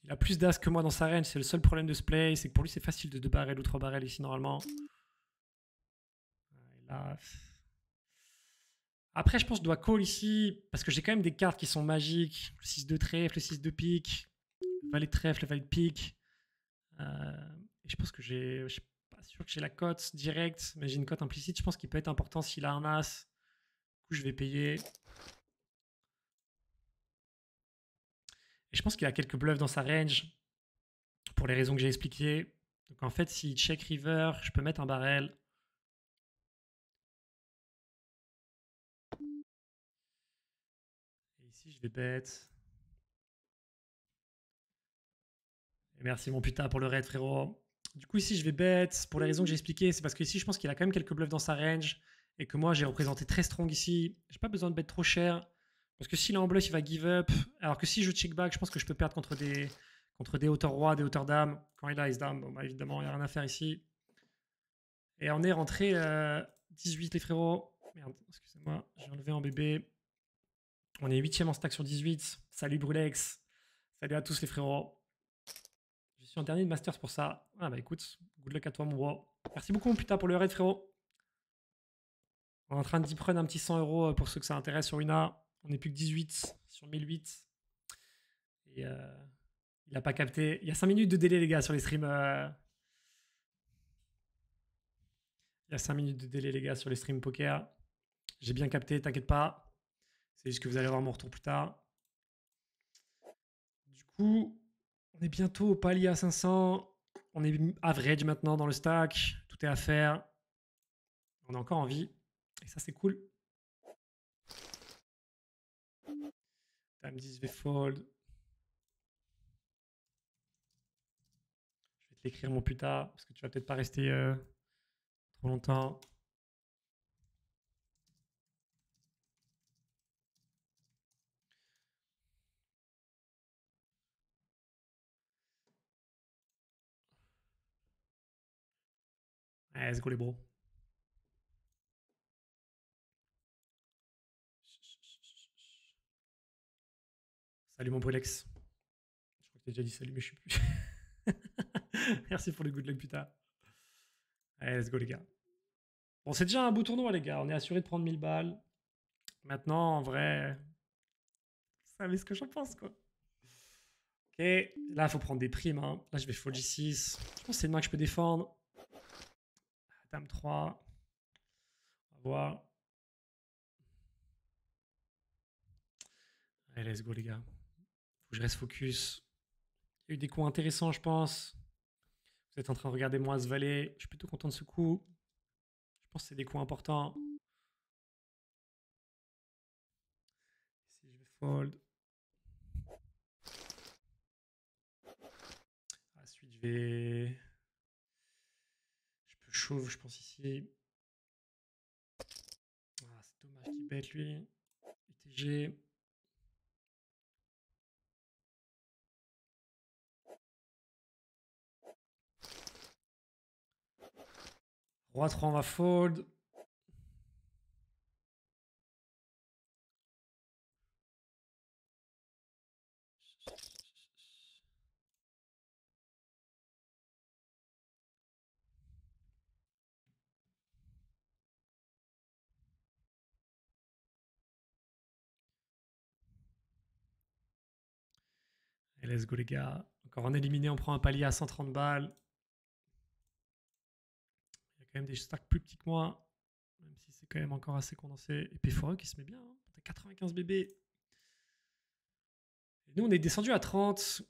Il a plus d'as que moi dans sa range. C'est le seul problème de ce play. C'est que pour lui, c'est facile de 2 barrels ou 3 barrels ici normalement. Et là. Après, je pense que je dois call ici. Parce que j'ai quand même des cartes qui sont magiques. Le 6 de trèfle, le 6 de pique. Le valet de trèfle, le valet de pique. Et je pense que j'ai. Je suis pas sûr que j'ai la cote directe. Mais j'ai une cote implicite. Je pense qu'il peut être important s'il a un as. Du coup, je vais payer. Et je pense qu'il a quelques bluffs dans sa range. Pour les raisons que j'ai expliquées. Donc en fait, s'il check river, je peux mettre un barrel. Et ici, je vais bet. Et merci mon putain pour le raid, frérot. Du coup, ici, je vais bet. Pour les raisons que j'ai expliquées, c'est parce que ici, je pense qu'il a quand même quelques bluffs dans sa range. Et que moi, j'ai représenté très strong ici. J'ai pas besoin de bet trop cher. Parce que s'il est en bluff, il va give up. Alors que si je check back, je pense que je peux perdre contre des hauteurs rois, des hauteurs dames. Quand il a Ace Dame, bon, bah, évidemment, il n'y a rien à faire ici. Et on est rentré 18, les frérots. Merde, excusez-moi, j'ai enlevé en bébé. On est 8ème en stack sur 18. Salut Brulex. Salut à tous les frérots. Je suis en dernier de Masters pour ça. Ah bah écoute, good luck à toi mon bro. Merci beaucoup mon putain pour le raid frérot. On est en train d'y prendre un petit 100 € pour ceux que ça intéresse sur Una. On n'est plus que 18 sur 1008. Et il a pas capté. Il y a 5 minutes de délai les gars sur les streams. Il y a 5 minutes de délai les gars sur les streams poker. J'ai bien capté, t'inquiète pas. C'est juste que vous allez avoir mon retour plus tard. Du coup, on est bientôt au palier à 500. On est average maintenant dans le stack. Tout est à faire. On est encore en vie. Et ça, c'est cool. Dame 10 V fold. Je vais te l'écrire mon putain. Parce que tu vas peut-être pas rester trop longtemps. Allez, let's go les bros. Salut mon Polex. Je crois que t'as déjà dit salut, mais je sais plus. Merci pour le good luck, putain. Allez, let's go les gars. Bon, c'est déjà un beau tournoi, les gars. On est assuré de prendre 1000 balles. Maintenant, en vrai, vous savez ce que j'en pense, quoi. Ok, là, il faut prendre des primes. Hein. Là, je vais fold J6. Je pense que c'est une main que je peux défendre. Dame 3. On va voir. Allez, let's go, les gars. Faut que je reste focus. Il y a eu des coups intéressants, je pense. Vous êtes en train de regarder moi ce valet. Je suis plutôt content de ce coup. Je pense que c'est des coups importants. Ici, je vais fold. Ensuite, je vais... Je peux chauve, je pense, ici. Ah, c'est dommage qu'il bête, lui. UTG. Roi 3, on va fold. Et let's go les gars. Encore un éliminé, on prend un palier à 130 balles. Il y a quand même des stacks plus petits que moi. Même si c'est quand même encore assez condensé. Et P4E qui se met bien. Hein. T'as 95 bébés. Et nous, on est descendu à 30. Il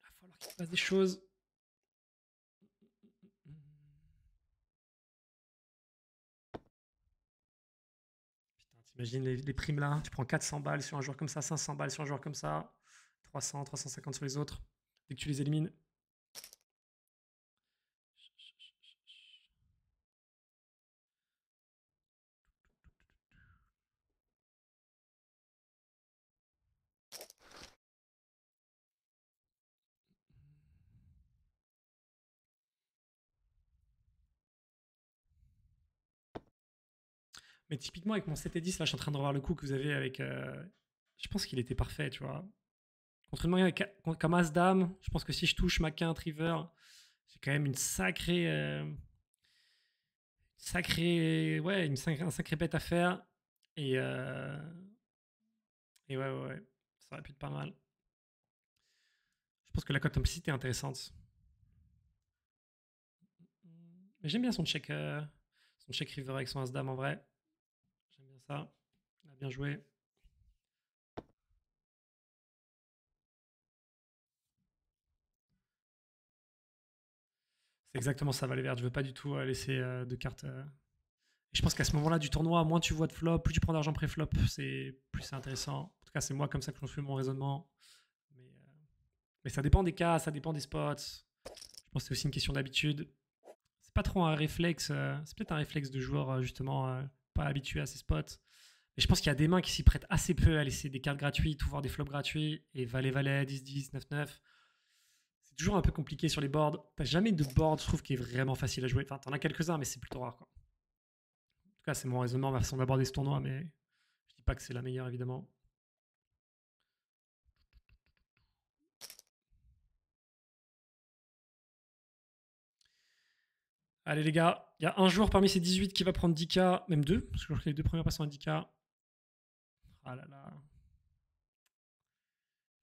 va falloir qu'il se passe des choses. Putain, t'imagines les primes là. Tu prends 400 balles sur un joueur comme ça, 500 balles sur un joueur comme ça, 300, 350 sur les autres. Dès que tu les élimines. Mais typiquement, avec mon 7 et 10, là, je suis en train de revoir le coup que vous avez avec. Je pense qu'il était parfait, tu vois. Contre une main comme As-Dame, je pense que si je touche ma quinte river, j'ai quand même une sacrée. Ouais, un sacré bet à faire. Et, et ouais, ça aurait pu être pas mal. Je pense que la cote implicite est intéressante. Mais j'aime bien son check river avec son As-Dame en vrai. J'aime bien ça. Il a bien joué. C'est exactement ça, Valet Vert. Je veux pas du tout laisser de cartes. Et je pense qu'à ce moment-là du tournoi, moins tu vois de flop, plus tu prends d'argent pré-flop, plus c'est intéressant. En tout cas, c'est moi comme ça que je fais mon raisonnement. Mais ça dépend des cas, ça dépend des spots. Je pense que c'est aussi une question d'habitude. C'est pas trop un réflexe. C'est peut-être un réflexe de joueur justement pas habitué à ces spots. Mais je pense qu'il y a des mains qui s'y prêtent assez peu à laisser des cartes gratuites ou voir des flops gratuits. Et Valet, 10-10, 9-9. C'est toujours un peu compliqué sur les boards. T'as jamais de board, je trouve, qui est vraiment facile à jouer. Enfin, t'en as quelques-uns, mais c'est plutôt rare, quoi. En tout cas, c'est mon raisonnement, ma façon d'aborder ce tournoi, mais je dis pas que c'est la meilleure, évidemment. Allez, les gars, il y a un joueur parmi ces 18 qui va prendre 10K, même deux, parce que je crois que les deux premières passent à 10K. Ah là là.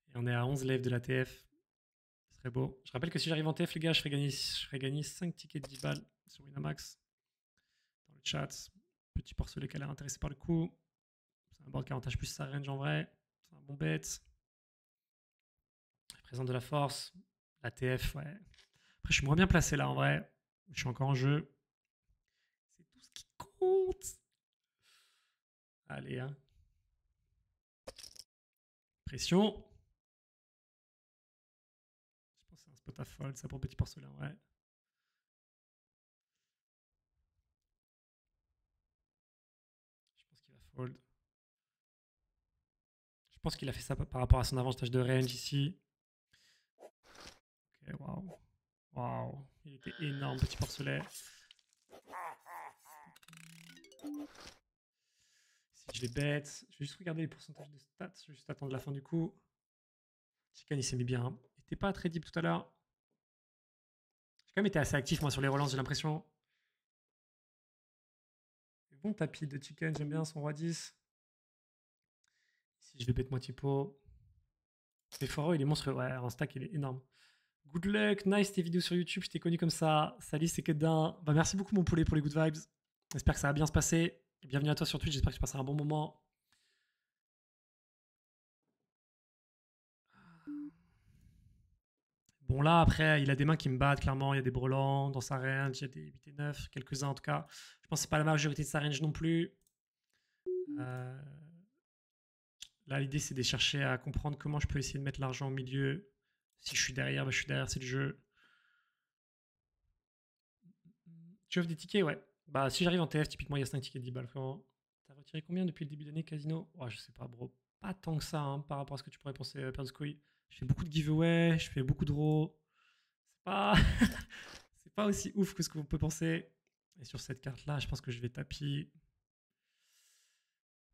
Et on est à 11 lèvres de la TF. Ce serait beau. Je rappelle que si j'arrive en TF, les gars, je ferai gagner 5 tickets de 10 balles sur Winamax. Dans le chat. Petit porcelet qui a l'air intéressé par le coup. C'est un board qui avantage plus sa range en vrai. C'est un bon bet. Il présente de la force. La TF, ouais. Après, je suis moins bien placé là en vrai. Je suis encore en jeu. C'est tout ce qui compte. Allez, hein. Pression. Je pense que c'est un spot à fold, ça pour petit porcelain, ouais. Je pense qu'il va fold. Je pense qu'il a fait ça par rapport à son avantage de range ici. Ok, waouh. Waouh. Il était énorme, petit porcelet. Si je les bête, je vais juste regarder les pourcentages de stats. Je vais juste attendre la fin du coup. Chicken, il s'est mis bien. Hein. Il était pas très deep tout à l'heure. J'ai quand même été assez actif moi sur les relances, j'ai l'impression. Bon tapis de Chicken, j'aime bien son roi 10. Ici, je vais bête moitié pot. Les Foro, il est monstrueux. Ouais, en stack, il est énorme. Good luck, nice tes vidéos sur YouTube, je t'ai connu comme ça. Salut, c'est Kedin. Bah, merci beaucoup, mon poulet, pour les good vibes. J'espère que ça va bien se passer. Et bienvenue à toi sur Twitch, j'espère que tu passeras un bon moment. Bon, là, après, il a des mains qui me battent, clairement. Il y a des brelans dans sa range, il y a des 8 et 9, quelques-uns en tout cas. Je pense que c'est pas la majorité de sa range non plus. Là, l'idée, c'est de chercher à comprendre comment je peux essayer de mettre l'argent au milieu. Si je suis derrière, bah, je suis derrière, c'est le jeu. Tu offres des tickets, ouais. Bah, si j'arrive en TF, typiquement, il y a 5 tickets de 10 balles, frérot. T'as retiré combien depuis le début de l'année, Casino? Ouais, je sais pas, bro. Pas tant que ça, hein, par rapport à ce que tu pourrais penser, Perscoy. Je fais beaucoup de giveaways, je fais beaucoup de draws. C'est pas... c'est pas aussi ouf que ce que vous pouvez penser. Et sur cette carte-là, je pense que je vais tapis.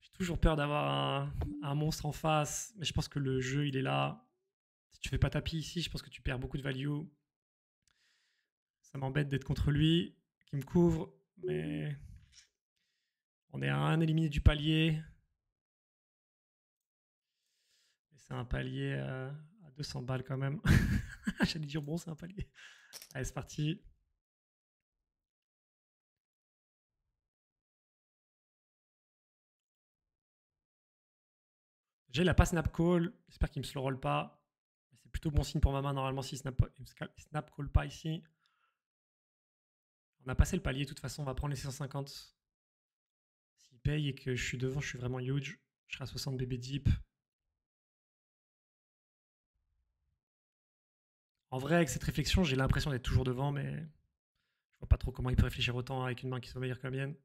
J'ai toujours peur d'avoir un monstre en face, mais je pense que le jeu, il est là. Si tu fais pas tapis ici, je pense que tu perds beaucoup de value. Ça m'embête d'être contre lui, qui me couvre, mais on est à un éliminé du palier. Et c'est un palier à 200 balles quand même. J'allais dire, bon, c'est un palier. Allez, c'est parti. Déjà, il a pas snap call. J'espère qu'il me slow roll pas. C'est plutôt bon signe pour ma main normalement s'il snap call pas ici. On a passé le palier, de toute façon, on va prendre les 650. S'il paye et que je suis devant, je suis vraiment huge. Je serai à 60 BB deep. En vrai, avec cette réflexion, j'ai l'impression d'être toujours devant, mais je vois pas trop comment il peut réfléchir autant avec une main qui soit meilleure que la mienne.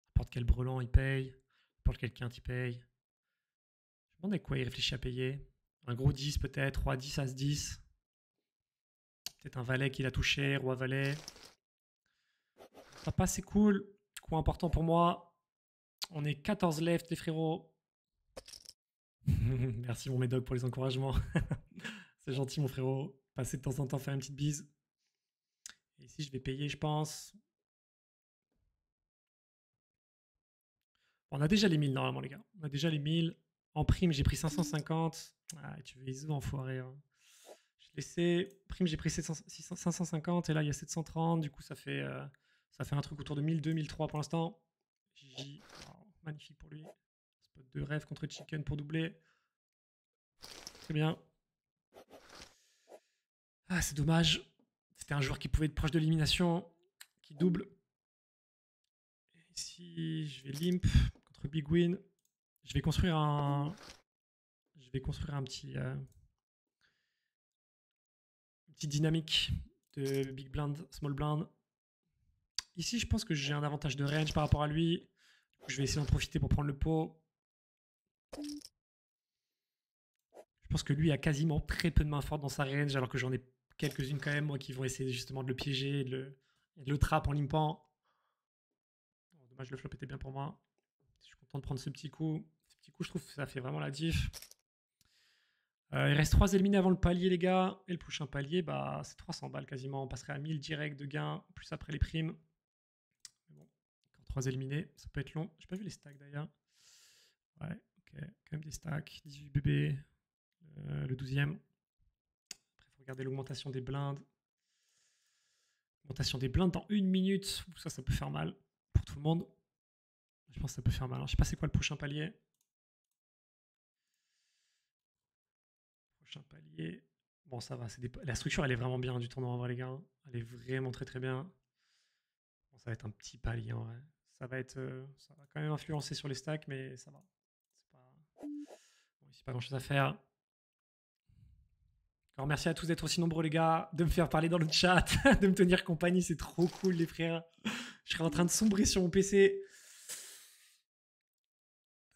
N'importe quel brelan, il paye. N'importe quel quinte, il paye. Je me demande avec quoi il réfléchit à payer. Un gros 10 peut-être, roi 10, as 10. Peut-être un valet qu'il a touché, roi valet. Ça passe, c'est cool. Coup important pour moi. On est 14 left, les frérots. Merci, mon médoc, pour les encouragements. C'est gentil, mon frérot. Passer de temps en temps faire une petite bise. Et ici, je vais payer, je pense. On a déjà les 1000 normalement, les gars. On a déjà les 1000. En prime, j'ai pris 550. Ah, tu veux ISO, enfoiré. Hein. Je laissais. Prime, j'ai pris 550. Et là, il y a 730. Du coup, ça fait un truc autour de 1002, 1003 pour l'instant. GG. Oh, magnifique pour lui. Spot de rêve contre Chicken pour doubler. Très bien. Ah, c'est dommage. C'était un joueur qui pouvait être proche de l'élimination. Qui double. Et ici, je vais limp contre Big Win. Je vais construire un petit dynamique de big blind, small blind. Ici, je pense que j'ai un avantage de range par rapport à lui. Je vais essayer d'en profiter pour prendre le pot. Je pense que lui a quasiment très peu de mains fortes dans sa range, alors que j'en ai quelques-unes quand même, moi, qui vont essayer justement de le piéger, de le trap en limpant. Oh, dommage, le flop était bien pour moi. Je suis content de prendre ce petit coup. Ce petit coup, je trouve que ça fait vraiment la diff. Il reste 3 éliminés avant le palier, les gars. Et le prochain palier, bah, c'est 300 balles quasiment. On passerait à 1000 direct de gain, plus après les primes. Mais bon, encore 3 éliminés, ça peut être long. J'ai pas vu les stacks d'ailleurs. Ouais, ok, quand même des stacks. 18 bébés, le 12e. Après, il faut regarder l'augmentation des blindes. Augmentation des blindes dans 1 minute. Ça peut faire mal pour tout le monde. Je pense que ça peut faire mal. Alors, je sais pas c'est quoi le prochain palier. Prochain palier. Bon, ça va. La structure, elle est vraiment bien du tournoi en vrai, les gars. Elle est vraiment très très bien. Bon, ça va être un petit palier en vrai. Ça va quand même influencer sur les stacks, mais ça va. C'est pas grand chose à faire. Alors, merci à tous d'être aussi nombreux, les gars, de me faire parler dans le chat, de me tenir compagnie. C'est trop cool, les frères. Je serais en train de sombrer sur mon PC.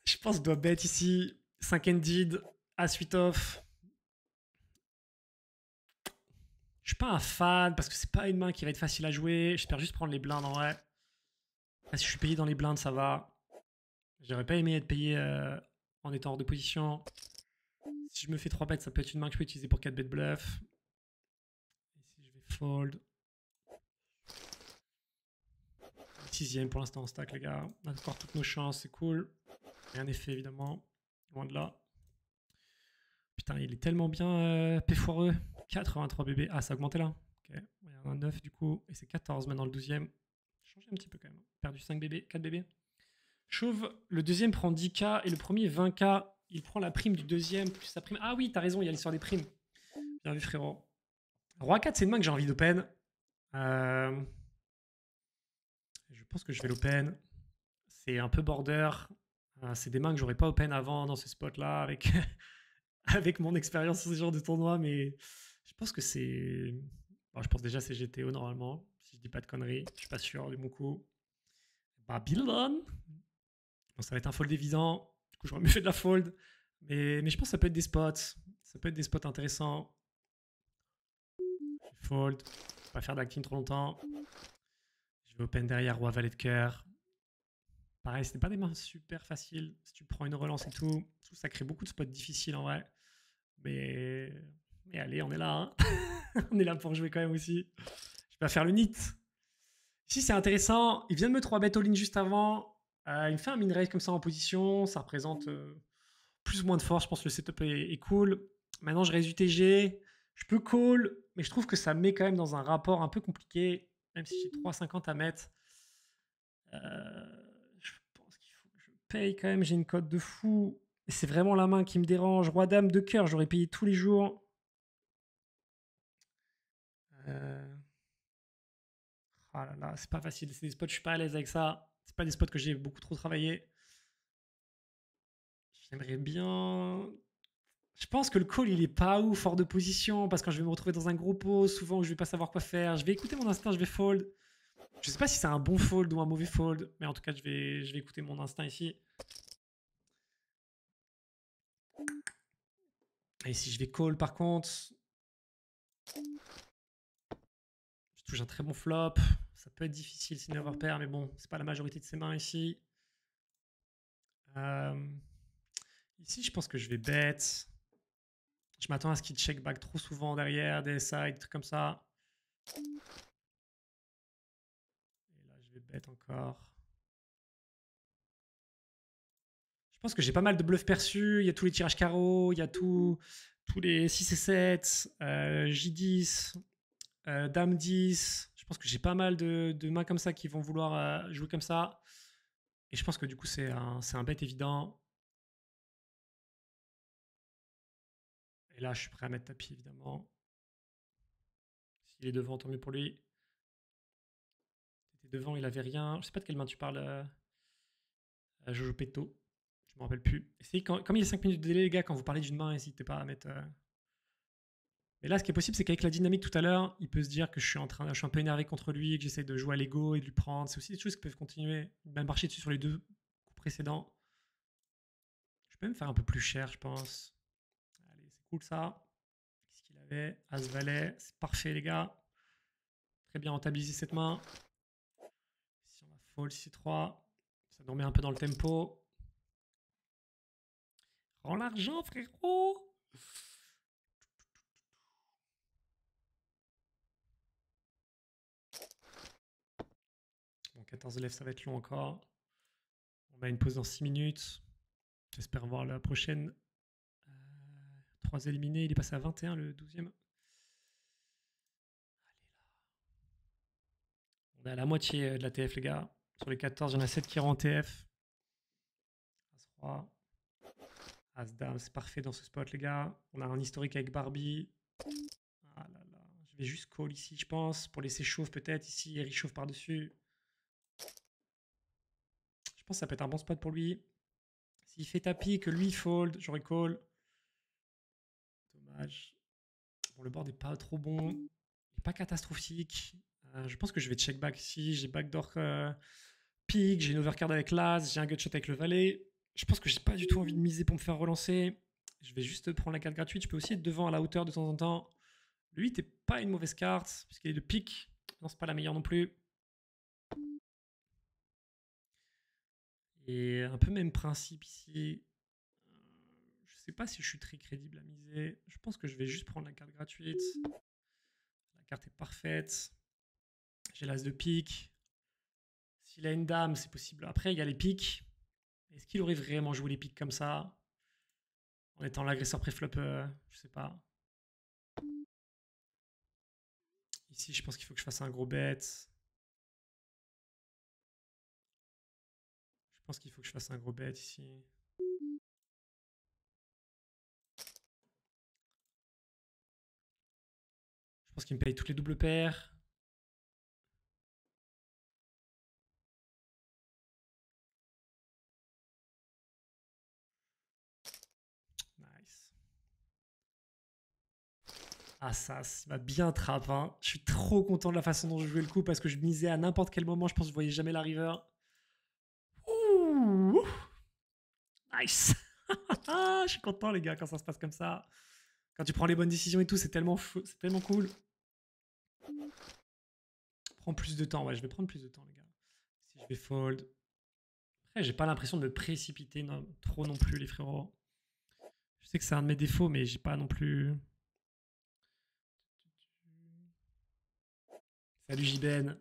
Je pense que je dois bet ici. 5 ended, as 8 off. Je suis pas un fan parce que c'est pas une main qui va être facile à jouer. J'espère juste prendre les blindes en vrai. Là, si je suis payé dans les blindes, ça va. J'aurais pas aimé être payé en étant hors de position. Si je me fais 3 bêtes, ça peut être une main que je peux utiliser pour 4 bêtes bluff. Ici, je vais fold. 6ème pour l'instant en stack, les gars. On a encore toutes nos chances, c'est cool. Rien n'est fait, évidemment. Loin de là. Putain, il est tellement bien P foireux. 83 bébés. Ah, ça a augmenté là. Ok. Il y en a 9 du coup. Et c'est 14 maintenant le 12ème. Changé un petit peu quand même. Perdu 5 bébés, 4 bébés. Chauve, le deuxième prend 10K et le premier 20K. Il prend la prime du deuxième plus sa prime. Ah oui, t'as raison, il y a l'histoire des primes. Bien vu, frérot. Roi 4, c'est une main que j'ai envie d'open. Je pense que je vais l'open. C'est un peu border. C'est des mains que j'aurais pas open avant dans ce spot-là avec, avec mon expérience sur ce genre de tournoi. Mais je pense que c'est... Bon, je pense déjà c'est GTO normalement. Si je dis pas de conneries. Je suis pas sûr de mon coup. Babylon. Bon, ça va être un fold évident. Du coup, j'aurais mieux fait de la fold. Mais je pense que ça peut être des spots. Ça peut être des spots intéressants. Je fold. Je vais pas faire d'acting trop longtemps. Je vais open derrière roi valet de cœur. Pareil, c'était pas des mains super faciles. Si tu prends une relance et tout, ça crée beaucoup de spots difficiles en vrai. Mais allez, on est là. Hein. On est là pour jouer quand même aussi. Je vais faire le nit. Ici, c'est intéressant. Il vient de me 3-bet all-in juste avant. Il me fait un min-raise comme ça en position. Ça représente plus ou moins de force. Je pense que le setup est cool. Maintenant, je raise UTG. Je peux call, mais je trouve que ça me met quand même dans un rapport un peu compliqué. Même si j'ai 3,50 à mettre. Je pense qu'il faut que je paye quand même. J'ai une cote de fou. Et c'est vraiment la main qui me dérange. Roi-dame de cœur, j'aurais payé tous les jours. Ah là là, c'est pas facile. C'est des spots, je suis pas à l'aise avec ça. C'est pas des spots que j'ai beaucoup trop travaillé. J'aimerais bien. Je pense que le call, il est pas ouf, hors de position, parce que quand je vais me retrouver dans un gros pot, souvent je vais pas savoir quoi faire. Je vais écouter mon instinct, je vais fold. Je sais pas si c'est un bon fold ou un mauvais fold, mais en tout cas, je vais écouter mon instinct ici. Et si je vais call, par contre, je touche un très bon flop. Ça peut être difficile si overpair, mais bon, c'est pas la majorité de ses mains ici. Ici, je pense que je vais bet. Je m'attends à ce qu'il check back trop souvent derrière, des sides, trucs comme ça. Et là, je vais bet encore. Je pense que j'ai pas mal de bluffs perçus. Il y a tous les tirages carreaux, il y a tous les 6 et 7, J10, Dame 10. Je pense que j'ai pas mal de mains comme ça qui vont vouloir jouer comme ça. Et je pense que du coup, c'est un bet évident. Et là, je suis prêt à mettre tapis, évidemment. S'il est devant, tant mieux pour lui. Il était devant, il avait rien. Je sais pas de quelle main tu parles, Jojo Petto. Je me rappelle plus. Essayez comme il y a 5 minutes de délai, les gars, quand vous parlez d'une main, n'hésitez pas à mettre. Mais là, ce qui est possible, c'est qu'avec la dynamique tout à l'heure, il peut se dire que je suis un peu énervé contre lui, que j'essaie de jouer à l'ego et de lui prendre. C'est aussi des choses qui peuvent continuer. Même marcher dessus sur les 2 coups précédents. Je peux même faire un peu plus cher, je pense. Allez, c'est cool ça. Qu'est-ce qu'il avait? As-Valet, c'est parfait, les gars. Très bien rentabilisé cette main. Si on va fold C3, ça nous remet un peu dans le tempo. Rends l'argent, frérot! Bon, 14 élèves, ça va être long encore. On a une pause dans 6 minutes. J'espère voir la prochaine. 3 éliminés, il est passé à 21 le 12e. On est à la moitié de la TF, les gars. Sur les 14, il y en a 7 qui iront en TF. As-Roi. As-Dame, c'est parfait dans ce spot, les gars. On a un historique avec Barbie. Ah là là. Je vais juste call ici, je pense, pour laisser chauffe peut-être ici et réchauffe par-dessus. Je pense que ça peut être un bon spot pour lui. S'il fait tapis, que lui fold, j'aurais call. Dommage. Bon, le board n'est pas trop bon. Il n'est pas catastrophique. Je pense que je vais check back ici. J'ai backdoor pick, j'ai une overcard avec l'as, j'ai un gutshot avec le valet. Je pense que j'ai pas du tout envie de miser pour me faire relancer. Je vais juste prendre la carte gratuite. Je peux aussi être devant à la hauteur de temps en temps. Le 8 n'est pas une mauvaise carte, puisqu'il est de pique. Non, c'est pas la meilleure non plus. Et un peu même principe ici. Je sais pas si je suis très crédible à miser. Je pense que je vais juste prendre la carte gratuite. La carte est parfaite. J'ai l'as de pique. S'il a une dame, c'est possible. Après, il y a les piques. Est-ce qu'il aurait vraiment joué les piques comme ça en étant l'agresseur pré-flop? Je sais pas. Ici, je pense qu'il faut que je fasse un gros bet. Je pense qu'il faut que je fasse un gros bet ici. Je pense qu'il me paye toutes les doubles paires. Nice. Ah ça va bien trap. Hein. Je suis trop content de la façon dont je jouais le coup parce que je misais à n'importe quel moment. Je pense que je voyais jamais la river. Ouh. Nice. Je suis content les gars quand ça se passe comme ça. Quand tu prends les bonnes décisions et tout, c'est tellement fou, c'est tellement cool. Prends plus de temps, ouais, je vais prendre plus de temps les gars. Si je vais fold. Après, j'ai pas l'impression de me précipiter trop non plus les frérots. Je sais que c'est un de mes défauts, mais j'ai pas non plus. Salut JBN.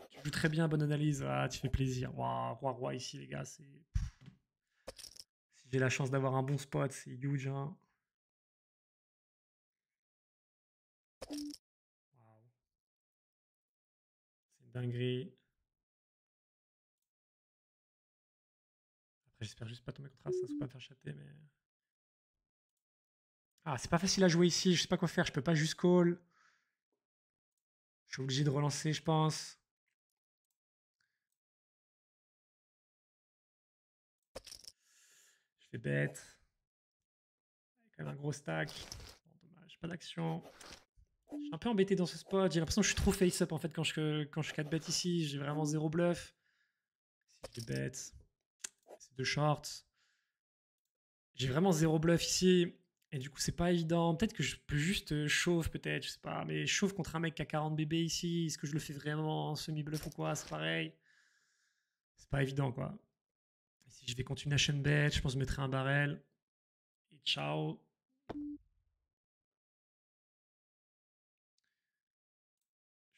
Tu joues très bien, bonne analyse. Ah, tu fais plaisir. Waouh, roi ici les gars, c'est. Si j'ai la chance d'avoir un bon spot, c'est huge. Hein. Wow. C'est une dinguerie. Après, j'espère juste pas tomber contre ça, ça pas me faire chatter, mais. Ah, c'est pas facile à jouer ici, je sais pas quoi faire, je peux pas juste call. Je suis obligé de relancer, je pense. Je fais bet. Quand même un gros stack. Bon, dommage, pas d'action. Je suis un peu embêté dans ce spot. J'ai l'impression que je suis trop face-up en fait quand je 4 bet ici. J'ai vraiment zéro bluff. Si je bet, c'est 2 shorts. J'ai vraiment zéro bluff ici. Et du coup, c'est pas évident. Peut-être que je peux juste chauffe, peut-être, je sais pas. Mais chauffe contre un mec qui a 40 BB ici. Est-ce que je le fais vraiment en semi-bluff ou quoi? C'est pareil. C'est pas évident, quoi. Et si je vais continuation bet, je pense que je mettrai un barrel. Et ciao. Je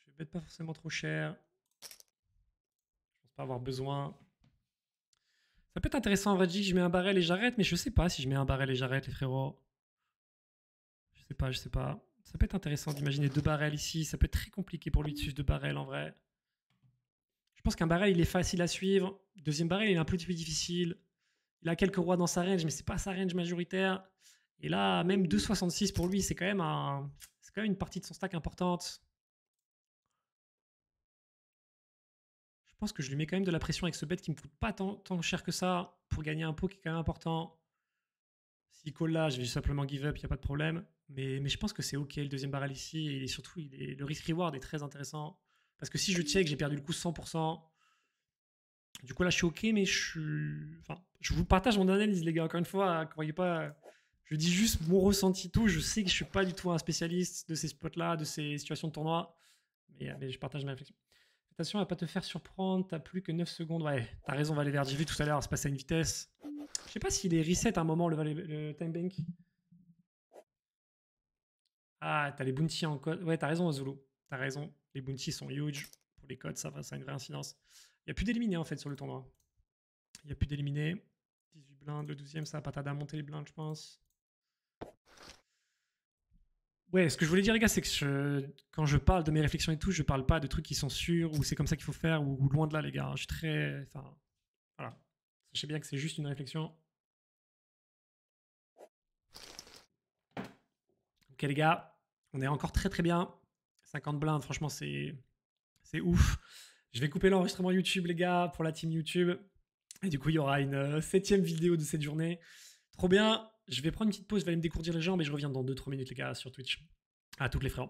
vais bet pas forcément trop cher. Je pense pas avoir besoin. Ça peut être intéressant en vrai, je mets un barrel et j'arrête, mais je sais pas si je mets un barrel et j'arrête, les frérots. Je sais pas, je sais pas. Ça peut être intéressant d'imaginer 2 barrels ici. Ça peut être très compliqué pour lui de suivre 2 barrels en vrai. Je pense qu'un barrel, il est facile à suivre. Deuxième barrel, il est un peu plus difficile. Il a quelques rois dans sa range, mais c'est pas sa range majoritaire. Et là, même 2,66 pour lui, c'est quand même une partie de son stack importante. Je pense que je lui mets quand même de la pression avec ce bet qui me coûte pas tant cher que ça pour gagner un pot qui est quand même important. S'il call là, je vais simplement give up, il n'y a pas de problème. Mais je pense que c'est ok le deuxième barrel ici. Et surtout, le risk-reward est très intéressant. Parce que si je check, j'ai perdu le coup 100%. Du coup, là, je suis ok, mais je vous partage mon analyse, les gars. Encore une fois, croyez pas. Je dis juste mon ressenti, tout. Je sais que je suis pas du tout un spécialiste de ces spots-là, de ces situations de tournoi. Mais je partage ma réflexion. Attention à pas te faire surprendre. T'as plus que 9 secondes. Ouais, t'as raison, Valet Vert. J'ai vu tout à l'heure, c'est passé à une vitesse. Je sais pas s'il est reset à un moment, le time bank. Ah, t'as les bounties en code. Ouais, t'as raison, Zulu. T'as raison. Les bounties sont huge. Pour les codes, ça a une vraie incidence. Il n'y a plus d'éliminés en fait sur le tournoi. Il n'y a plus d'éliminés. 18 blindes, le 12e, ça va pas tarder à monter les blindes, je pense. Ouais, ce que je voulais dire, les gars, c'est que quand je parle de mes réflexions et tout, je parle pas de trucs qui sont sûrs ou c'est comme ça qu'il faut faire ou loin de là, les gars. Je suis très. Enfin, voilà. Sachez bien que c'est juste une réflexion. Ok, les gars, on est encore très très bien. 50 blindes, franchement, c'est ouf. Je vais couper l'enregistrement YouTube, les gars, pour la team YouTube. Et du coup, il y aura une 7e vidéo de cette journée. Trop bien. Je vais prendre une petite pause, je vais aller me décourdir les jambes et je reviens dans 2-3 minutes, les gars, sur Twitch. À toutes les frères.